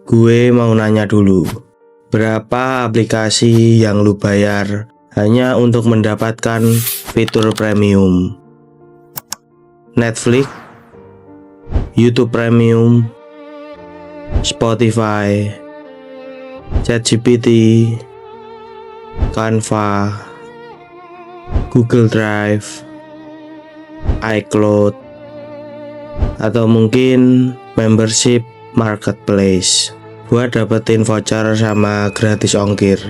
gue mau nanya dulu, berapa aplikasi yang lu bayar hanya untuk mendapatkan fitur premium? Netflix, YouTube Premium, Spotify, ChatGPT, Canva, Google Drive, iCloud, atau mungkin membership marketplace buat dapetin voucher sama gratis ongkir.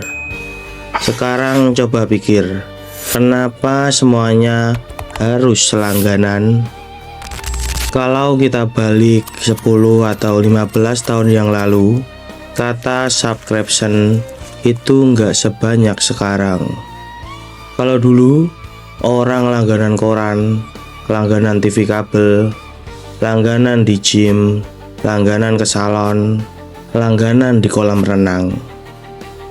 Sekarang coba pikir, kenapa semuanya harus langganan? Kalau kita balik 10 atau 15 tahun yang lalu, kata subscription itu nggak sebanyak sekarang. Kalau dulu, orang langganan koran, langganan TV kabel, langganan di gym, langganan ke salon, langganan di kolam renang.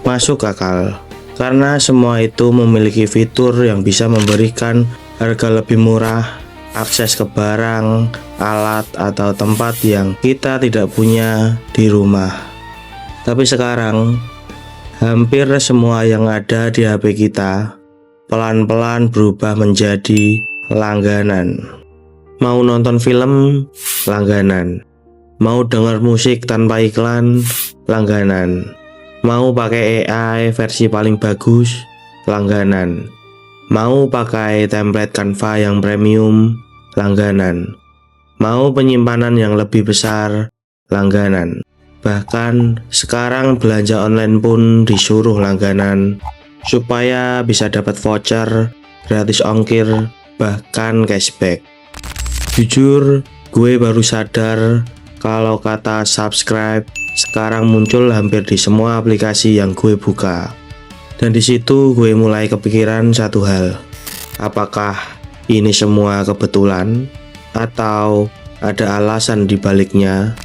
Masuk akal, karena semua itu memiliki fitur yang bisa memberikan harga lebih murah, akses ke barang, alat, atau tempat yang kita tidak punya di rumah. Tapi sekarang, hampir semua yang ada di HP kita pelan-pelan berubah menjadi langganan. Mau nonton film, langganan. Mau dengar musik tanpa iklan, langganan. Mau pakai AI versi paling bagus, langganan. Mau pakai template Canva yang premium, langganan. Mau penyimpanan yang lebih besar, langganan. Bahkan sekarang belanja online pun disuruh langganan supaya bisa dapat voucher, gratis ongkir, bahkan cashback. Jujur, gue baru sadar kalau kata subscribe sekarang muncul hampir di semua aplikasi yang gue buka. Dan di situ gue mulai kepikiran satu hal. Apakah ini semua kebetulan atau ada alasan di baliknya?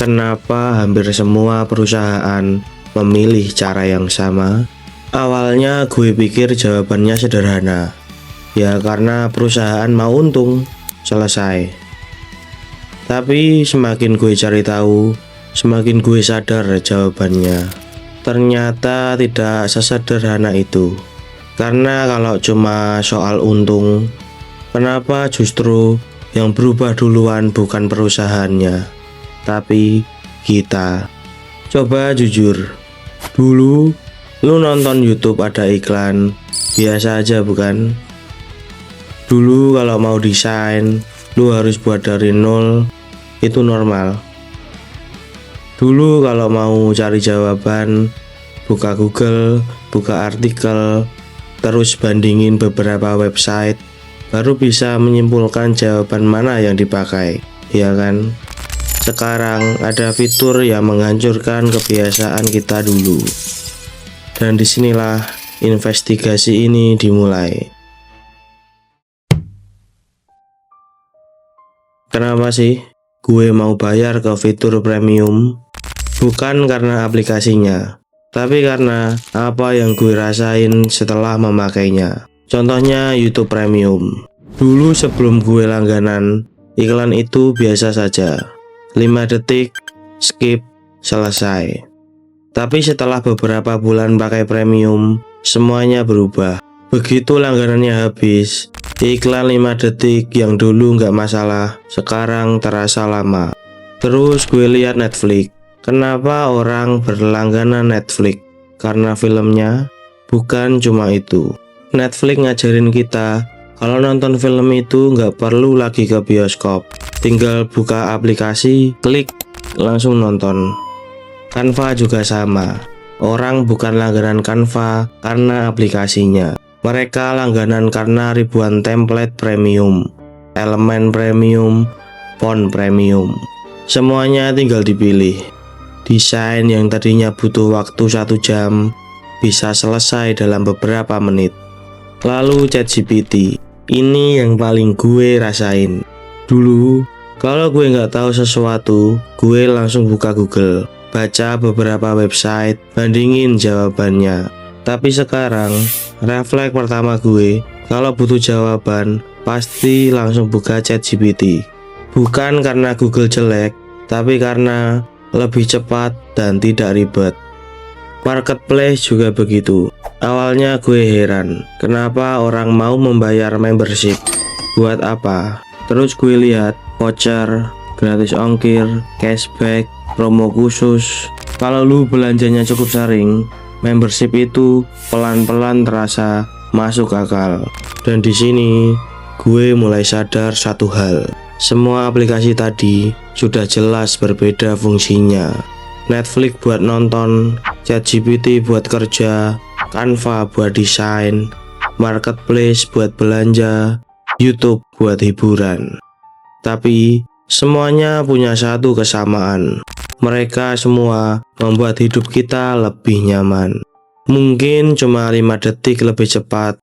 Kenapa hampir semua perusahaan memilih cara yang sama? Awalnya gue pikir jawabannya sederhana. Ya karena perusahaan mau untung, selesai. Tapi semakin gue cari tahu, semakin gue sadar jawabannya. Ternyata tidak sesederhana itu. Karena kalau cuma soal untung, kenapa justru yang berubah duluan bukan perusahaannya, tapi kita? Coba jujur, dulu lu nonton YouTube ada iklan, biasa aja bukan? Dulu kalau mau desain, lu harus buat dari nol, itu normal. Dulu kalau mau cari jawaban, buka Google, buka artikel, terus bandingin beberapa website, baru bisa menyimpulkan jawaban mana yang dipakai, ya kan? Sekarang ada fitur yang menghancurkan kebiasaan kita dulu. Dan disinilah investigasi ini dimulai. Kenapa sih gue mau bayar ke fitur premium? Bukan karena aplikasinya, tapi karena apa yang gue rasain setelah memakainya. Contohnya YouTube Premium. Dulu sebelum gue langganan, iklan itu biasa saja. 5 detik, skip, selesai. Tapi setelah beberapa bulan pakai premium, semuanya berubah. Begitu langganannya habis, iklan 5 detik yang dulu nggak masalah, sekarang terasa lama. Terus gue lihat Netflix. Kenapa orang berlangganan Netflix? Karena filmnya? Bukan cuma itu. Netflix ngajarin kita kalau nonton film itu nggak perlu lagi ke bioskop. Tinggal buka aplikasi, klik, langsung nonton. Canva juga sama. Orang bukan langganan Canva karena aplikasinya. Mereka langganan karena ribuan template premium, elemen premium, font premium. Semuanya tinggal dipilih. Desain yang tadinya butuh waktu 1 jam bisa selesai dalam beberapa menit. Lalu ChatGPT, ini yang paling gue rasain. Dulu, kalau gue nggak tahu sesuatu, gue langsung buka Google, baca beberapa website, bandingin jawabannya. Tapi sekarang, refleks pertama gue, kalau butuh jawaban, pasti langsung buka ChatGPT. Bukan karena Google jelek, tapi karena lebih cepat, dan tidak ribet. Marketplace juga begitu. Awalnya gue heran, kenapa orang mau membayar membership? Buat apa? Terus gue lihat voucher, gratis ongkir, cashback, promo khusus. Kalau lu belanjanya cukup sering, membership itu pelan-pelan terasa masuk akal. Dan di sini gue mulai sadar satu hal. Semua aplikasi tadi sudah jelas berbeda fungsinya. Netflix buat nonton, ChatGPT buat kerja, Canva buat desain, Marketplace buat belanja, YouTube buat hiburan. Tapi semuanya punya satu kesamaan. Mereka semua membuat hidup kita lebih nyaman. Mungkin cuma 5 detik lebih cepat,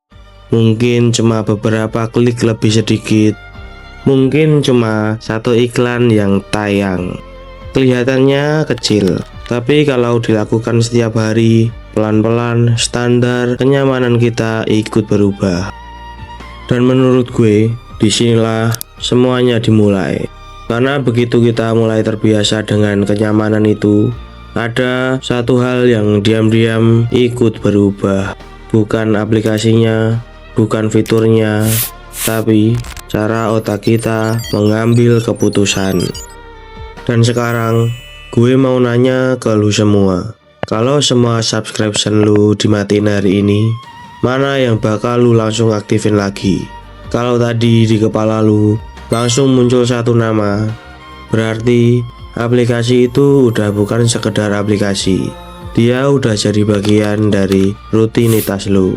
mungkin cuma beberapa klik lebih sedikit, mungkin cuma satu iklan yang tayang. Kelihatannya kecil, tapi kalau dilakukan setiap hari, pelan-pelan standar kenyamanan kita ikut berubah. Dan menurut gue, disinilah semuanya dimulai. Karena begitu kita mulai terbiasa dengan kenyamanan itu, ada satu hal yang diam-diam ikut berubah. Bukan aplikasinya, bukan fiturnya, tapi cara otak kita mengambil keputusan. Dan sekarang gue mau nanya ke lu semua, kalau semua subscription lu dimatiin hari ini, mana yang bakal lu langsung aktifin lagi? Kalau tadi di kepala lu langsung muncul satu nama, berarti aplikasi itu udah bukan sekedar aplikasi, dia udah jadi bagian dari rutinitas lu.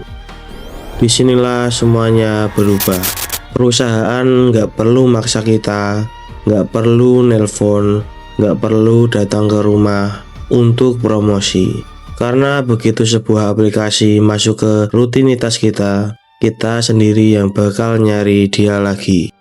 Disinilah semuanya berubah. Perusahaan nggak perlu maksa kita, nggak perlu nelpon, nggak perlu datang ke rumah untuk promosi. Karena begitu sebuah aplikasi masuk ke rutinitas kita, kita sendiri yang bakal nyari dia lagi.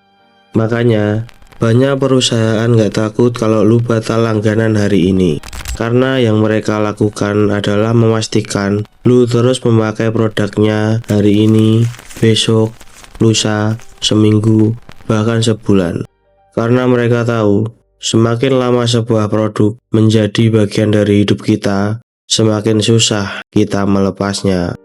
Makanya banyak perusahaan nggak takut kalau lu batal langganan hari ini, karena yang mereka lakukan adalah memastikan lu terus memakai produknya hari ini, besok, lusa, seminggu, bahkan sebulan. Karena mereka tahu, semakin lama sebuah produk menjadi bagian dari hidup kita, semakin susah kita melepasnya.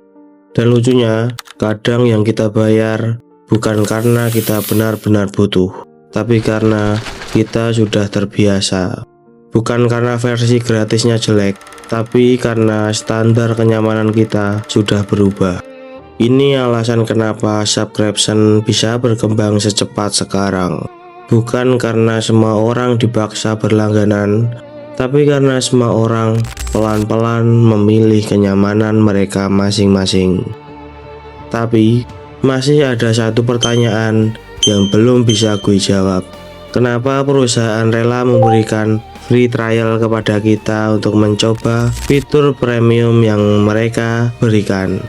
Dan lucunya, kadang yang kita bayar bukan karena kita benar-benar butuh, tapi karena kita sudah terbiasa. Bukan karena versi gratisnya jelek, tapi karena standar kenyamanan kita sudah berubah. Ini alasan kenapa subscription bisa berkembang secepat sekarang. Bukan karena semua orang dipaksa berlangganan, tapi karena semua orang pelan-pelan memilih kenyamanan mereka masing-masing. Tapi masih ada satu pertanyaan yang belum bisa gue jawab. Kenapa perusahaan rela memberikan free trial kepada kita untuk mencoba fitur premium yang mereka berikan?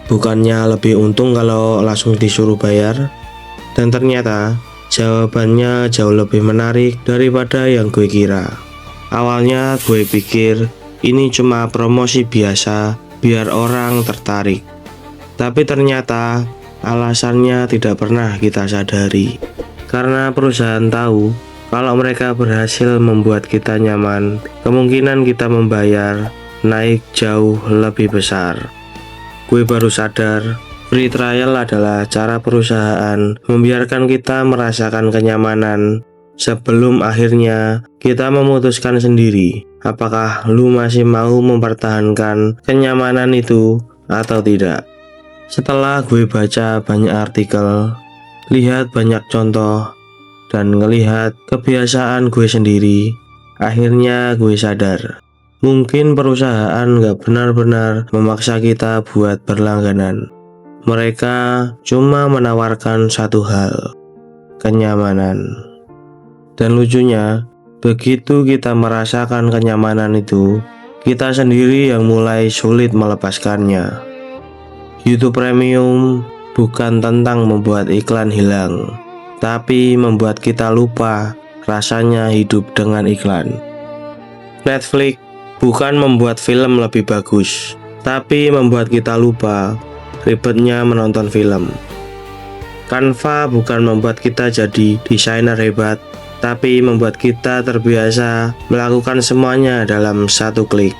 Bukannya lebih untung kalau langsung disuruh bayar? Dan ternyata jawabannya jauh lebih menarik daripada yang gue kira. Awalnya gue pikir ini cuma promosi biasa biar orang tertarik. Tapi ternyata alasannya tidak pernah kita sadari. Karena perusahaan tahu kalau mereka berhasil membuat kita nyaman, kemungkinan kita membayar naik jauh lebih besar. Gue baru sadar, free trial adalah cara perusahaan membiarkan kita merasakan kenyamanan sebelum akhirnya kita memutuskan sendiri apakah lu masih mau mempertahankan kenyamanan itu atau tidak. Setelah gue baca banyak artikel, lihat banyak contoh, dan ngelihat kebiasaan gue sendiri, akhirnya gue sadar, mungkin perusahaan gak benar-benar memaksa kita buat berlangganan. Mereka cuma menawarkan satu hal, kenyamanan. Dan lucunya, begitu kita merasakan kenyamanan itu, kita sendiri yang mulai sulit melepaskannya. YouTube Premium bukan tentang membuat iklan hilang, tapi membuat kita lupa rasanya hidup dengan iklan. Netflix bukan membuat film lebih bagus, tapi membuat kita lupa ribetnya menonton film. Canva bukan membuat kita jadi desainer hebat, tapi membuat kita terbiasa melakukan semuanya dalam satu klik.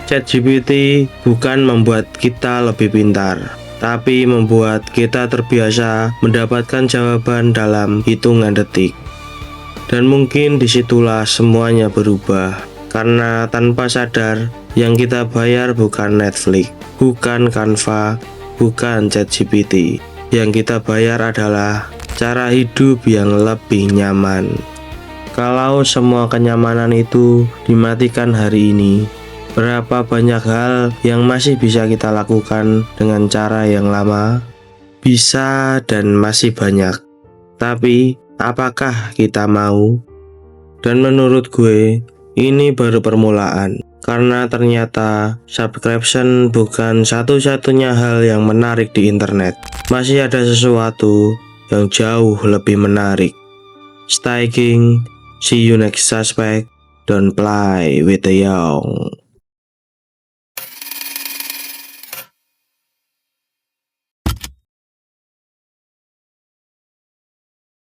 ChatGPT bukan membuat kita lebih pintar, tapi membuat kita terbiasa mendapatkan jawaban dalam hitungan detik. Dan mungkin disitulah semuanya berubah, karena tanpa sadar yang kita bayar bukan Netflix, bukan Canva, bukan ChatGPT. Yang kita bayar adalah cara hidup yang lebih nyaman. Kalau semua kenyamanan itu dimatikan hari ini, berapa banyak hal yang masih bisa kita lakukan dengan cara yang lama? Bisa dan masih banyak. Tapi, apakah kita mau? Dan menurut gue, ini baru permulaan. Karena ternyata subscription bukan satu-satunya hal yang menarik di internet. Masih ada sesuatu yang jauh lebih menarik. Stay king, see you next suspect, don't play with the young.